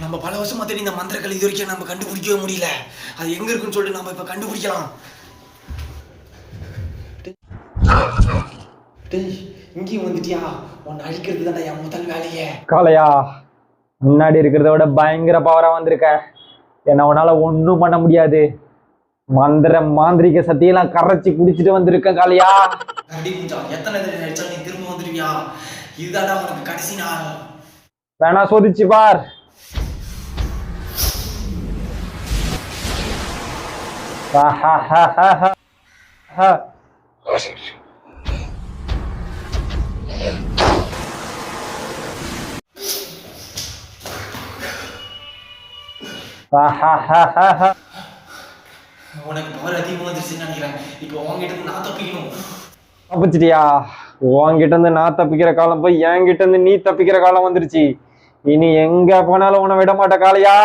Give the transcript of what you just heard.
நம்ம பல வருஷமா தேடி இந்த மந்திரக்கலை இது வரைக்கும் நம்ம கண்டுபிடிக்கவே முடியல. அது எங்க இருக்குன்னு சொல்லிட்டு நம்ம இப்ப கண்டுபிடிக்கலாம். இங்கேயும் வந்துட்டியா? உன்னை அழிக்கிறது தானே என் முதல் வேலையே. காளையா, முன்னாடி இருக்கிறத விட பயங்கர பவரா வந்திருக்க. என்ன உன்னால ஒன்றும் பண்ண முடியாது. மாந்திரிக சத்தியெல்லாம் கரைச்சி குடிச்சிட்டு வந்திருக்க காளையா. எத்தனை நினைச்சாலும் நீ திரும்ப வந்துருவியா? இதுதான்டா உனக்கு கடைசி நாள். வேணா சோதிச்சு பார். உனக்கு பவர் அதிகமா வந்துருச்சுன்னு நினைக்கிறேன். இப்போ உங்ககிட்ட இருந்து நான் தப்பிக்கணும். தப்பிச்சிட்டியா? உன்கிட்ட இருந்து நான் தப்பிக்கிற காலம் போய் என்கிட்ட இருந்து நீ தப்பிக்கிற காலம் வந்துருச்சு. இனி எங்க போனாலும் உன்னை விட மாட்ட காளையா.